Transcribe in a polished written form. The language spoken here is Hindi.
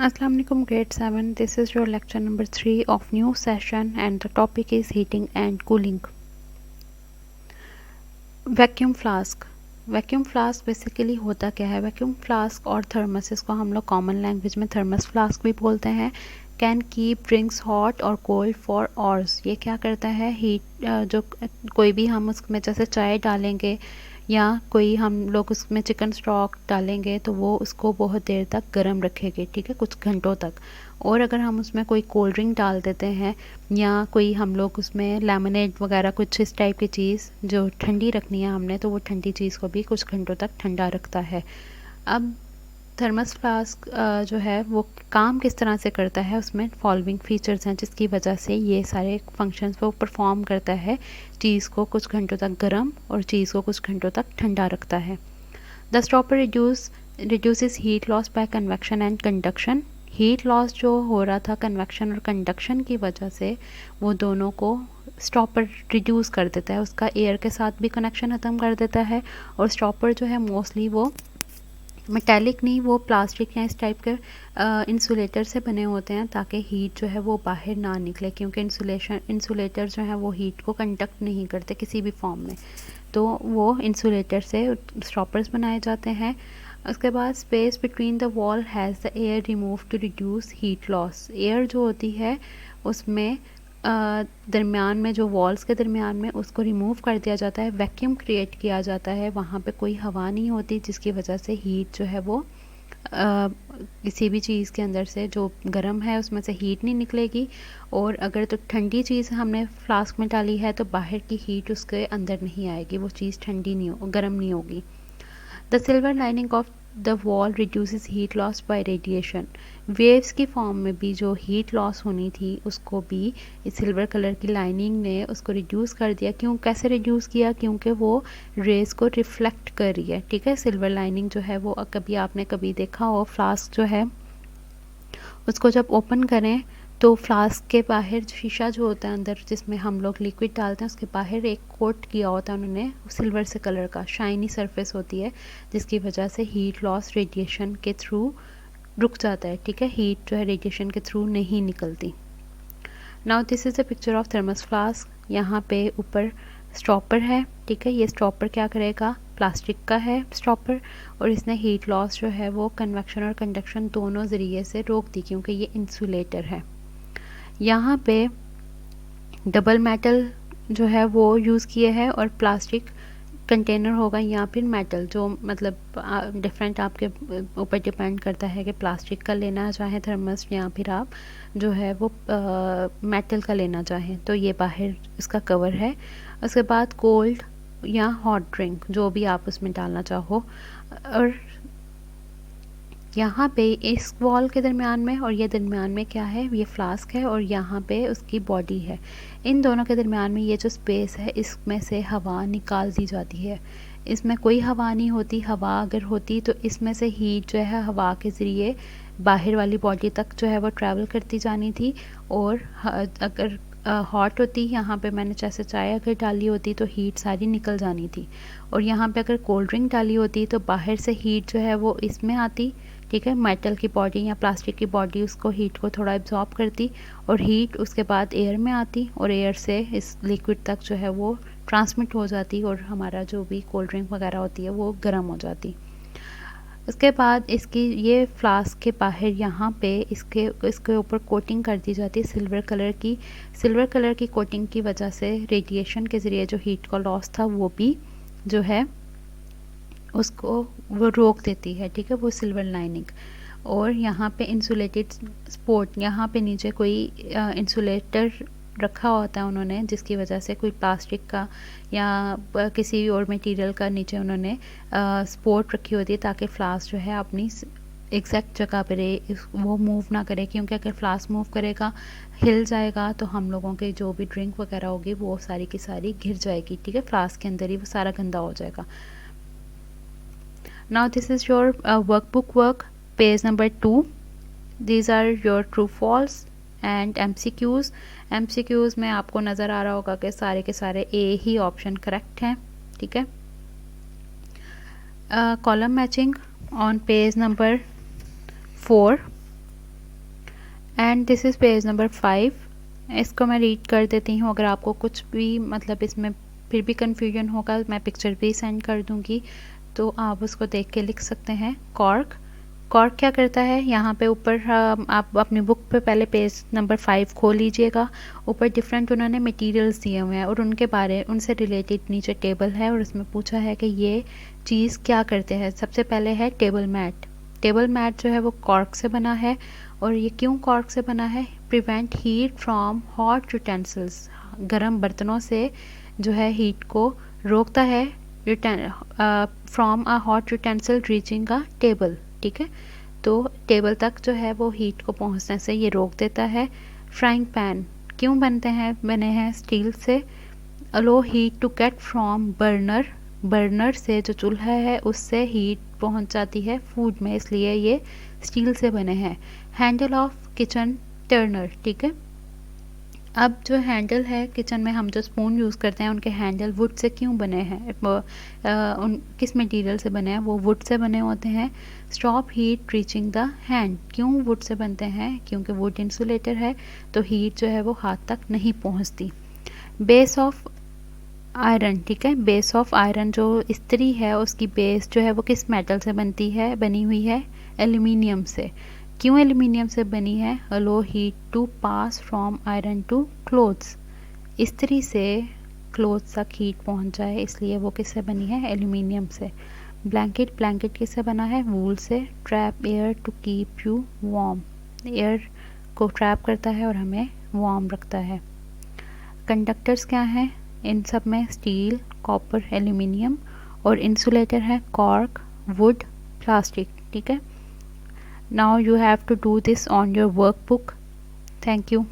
Assalamu alaikum grade 7. This is your lecture number 3 of new session and the topic is heating and cooling. Vacuum flask. Vacuum flask basically होता क्या है? वैक्यूम फ्लास्क और थर्मस, इसको हम लोग कॉमन लैंग्वेज में थर्मस फ्लास्क भी बोलते हैं। कैन कीप ड्रिंक्स हॉट और कोल्ड फॉर आवर्स। ये क्या करता है? हीट जो कोई भी हम उसमें जैसे चाय डालेंगे या कोई हम लोग उसमें चिकन स्टॉक डालेंगे तो वो उसको बहुत देर तक गर्म रखेगी, ठीक है, कुछ घंटों तक। और अगर हम उसमें कोई कोल्ड ड्रिंक डाल देते हैं या कोई हम लोग उसमें लेमनेड वगैरह कुछ इस टाइप की चीज़ जो ठंडी रखनी है हमने, तो वो ठंडी चीज़ को भी कुछ घंटों तक ठंडा रखता है। अब थर्मस फ्लास्क जो है वो काम किस तरह से करता है, उसमें फॉलोइंग फीचर्स हैं जिसकी वजह से ये सारे फंक्शंस वो परफॉर्म करता है। चीज़ को कुछ घंटों तक गर्म और चीज़ को कुछ घंटों तक ठंडा रखता है। The stopper reduces heat loss by convection and conduction. Heat loss जो हो रहा था कन्वेक्शन और कंडक्शन की वजह से, वो दोनों को स्टॉपर रिड्यूस कर देता है। उसका एयर के साथ भी कनेक्शन ख़त्म कर देता है। और स्टॉपर जो है मोस्टली वो मेटेलिक नहीं, वो प्लास्टिक या इस टाइप के इंसुलेटर से बने होते हैं ताकि हीट जो है वो बाहर ना निकले, क्योंकि इंसुलेटर जो है वो हीट को कंडक्ट नहीं करते किसी भी फॉर्म में। तो वो इंसुलेटर से स्टॉपर्स बनाए जाते हैं। उसके बाद space between the wall has the air remove to reduce heat loss. Air जो होती है उसमें दरमियान में, जो वॉल्स के दरमियान में, उसको रिमूव कर दिया जाता है, वैक्यूम क्रिएट किया जाता है। वहाँ पे कोई हवा नहीं होती जिसकी वजह से हीट जो है वो किसी भी चीज़ के अंदर से जो गर्म है उसमें से हीट नहीं निकलेगी। और अगर तो ठंडी चीज़ हमने फ्लास्क में डाली है तो बाहर की हीट उसके अंदर नहीं आएगी, वो चीज़ ठंडी नहीं हो, गर्म नहीं होगी। The silver lining of the wall reduces heat loss by radiation. Waves की फॉर्म में भी जो हीट लॉस होनी थी उसको भी इस सिल्वर कलर की लाइनिंग ने उसको रिड्यूस कर दिया। क्यों, कैसे रिड्यूस किया? क्योंकि वो रेज़ को रिफ्लेक्ट कर रही है, ठीक है। सिल्वर लाइनिंग जो है वो कभी आपने कभी देखा हो, फ्लास्क जो है उसको जब ओपन करें तो फ्लास्क के बाहर शीशा जो होता है अंदर जिसमें हम लोग लिक्विड डालते हैं, उसके बाहर एक कोट किया होता है उन्होंने सिल्वर से कलर का, शाइनी सरफेस होती है जिसकी वजह से हीट लॉस रेडिएशन के थ्रू रुक जाता है, ठीक है। हीट जो है रेडिएशन के थ्रू नहीं निकलती। Now this is the picture of thermos flask. यहाँ पे ऊपर स्टॉपर है, ठीक है। ये स्टॉपर क्या करेगा? प्लास्टिक का है स्टॉपर, और इसने हीट लॉस जो है वो कन्वेक्शन और कंडक्शन दोनों ज़रिए से रोक दी क्योंकि ये इंसुलेटर है। यहाँ पे डबल मेटल जो है वो यूज़ किए हैं और प्लास्टिक कंटेनर होगा या फिर मेटल, जो मतलब डिफरेंट आपके ऊपर डिपेंड करता है कि प्लास्टिक का लेना चाहे थर्मस या फिर आप जो है वो मेटल का लेना चाहें। तो ये बाहर इसका कवर है। उसके बाद कोल्ड या हॉट ड्रिंक जो भी आप उसमें डालना चाहो, और यहाँ पे इस वॉल के दरमियान में और ये दरमियान में क्या है? ये फ्लास्क है और यहाँ पे उसकी बॉडी है। इन दोनों के दरमियान में ये जो स्पेस है इसमें से हवा निकाल दी जाती है। इसमें कोई हवा नहीं होती। हवा अगर होती तो इसमें से हीट जो है हवा के ज़रिए बाहर वाली बॉडी तक जो है वो ट्रैवल करती जानी थी। और अगर हॉट होती, यहाँ पे मैंने जैसे चाय अगर डाली होती तो हीट सारी निकल जानी थी। और यहाँ पे अगर कोल्ड ड्रिंक डाली होती तो बाहर से हीट जो है वो इसमें आती, ठीक है। मेटल की बॉडी या प्लास्टिक की बॉडी उसको हीट को थोड़ा एब्जॉर्ब करती और हीट उसके बाद एयर में आती और एयर से इस लिक्विड तक जो है वो ट्रांसमिट हो जाती और हमारा जो भी कोल्ड ड्रिंक वगैरह होती है वो गर्म हो जाती। उसके बाद इसकी ये फ्लास्क के बाहर यहाँ पे इसके ऊपर कोटिंग कर दी जाती है सिल्वर कलर की। सिल्वर कलर की कोटिंग की वजह से रेडिएशन के ज़रिए जो हीट का लॉस था वो भी जो है उसको वो रोक देती है, ठीक है, वो सिल्वर लाइनिंग। और यहाँ पे इंसुलेटेड स्पोर्ट, यहाँ पे नीचे कोई इंसुलेटर रखा होता है उन्होंने, जिसकी वजह से कोई प्लास्टिक का या किसी और मटेरियल का नीचे उन्होंने स्पोर्ट रखी होती है ताकि फ्लास्क जो है अपनी एग्जैक्ट जगह पे रहे, वो मूव ना करे। क्योंकि अगर फ्लास्क मूव करेगा, हिल जाएगा, तो हम लोगों के जो भी ड्रिंक वगैरह होगी वो सारी की सारी गिर जाएगी, ठीक है, फ्लास्क के अंदर ही वो सारा गंदा हो जाएगा। Now this is your workbook work, page number 2. These are your true false and MCQs. MCQs में आपको नज़र आ रहा होगा कि सारे के सारे ए ही ऑप्शन करेक्ट हैं, ठीक है। Column matching on page number 4. And this is page number 5। इसको मैं रीड कर देती हूँ, अगर आपको कुछ भी मतलब इसमें फिर भी कन्फ्यूजन होगा मैं पिक्चर भी सेंड कर दूँगी, तो आप उसको देख के लिख सकते हैं। कॉर्क, कॉर्क क्या करता है, यहाँ पे ऊपर आप अपनी बुक पे पहले पेज नंबर 5 खोल लीजिएगा। ऊपर डिफरेंट उन्होंने मटेरियल्स दिए हुए हैं और उनसे रिलेटेड नीचे टेबल है और उसमें पूछा है कि ये चीज़ क्या करते हैं। सबसे पहले है टेबल मैट। टेबल मैट जो है वो कॉर्क से बना है, और ये क्यों कॉर्क से बना है, prevent heat from hot utensils, गर्म बर्तनों से जो है हीट को रोकता है, from a hot utensil reaching a table, ठीक है, तो टेबल तक जो है वो हीट को पहुंचने से ये रोक देता है। फ्राइंग पैन क्यों बने हैं स्टील से, allow heat to get from burner, burner से जो चूल्हा है उससे हीट पहुंच जाती है फूड में, इसलिए ये स्टील से बने हैं। हैंडल ऑफ किचन टर्नर, ठीक है। अब जो हैंडल है किचन में हम जो स्पून यूज़ करते हैं उनके हैंडल वुड से क्यों बने हैं, उन किस मटेरियल से बने हैं, वो वुड से बने होते हैं। Stop heat reaching the hand, क्यों वुड से बनते हैं, क्योंकि वुड इंसुलेटर है तो हीट जो है वो हाथ तक नहीं पहुंचती। बेस ऑफ आयरन, ठीक है, बेस ऑफ आयरन जो इस्त्री है उसकी बेस जो है वो किस मेटल से बनी हुई है, एल्यूमिनियम से। क्यों एल्यूमिनियम से बनी है, allow heat to pass from iron to clothes, इस्त्री से क्लोथ्स तक हीट पहुंच जाए, इसलिए वो किससे बनी है, एल्यूमिनियम से। ब्लैंकेट, ब्लैंकेट किससे बना है, वूल से। Trap air to keep you warm, air को ट्रैप करता है और हमें वार्म रखता है। कंडक्टर्स क्या हैं इन सब में, स्टील, कॉपर, एल्यूमिनियम, और इंसुलेटर है कॉर्क, वुड, प्लास्टिक, ठीक है। Now you have to do this on your workbook. Thank you.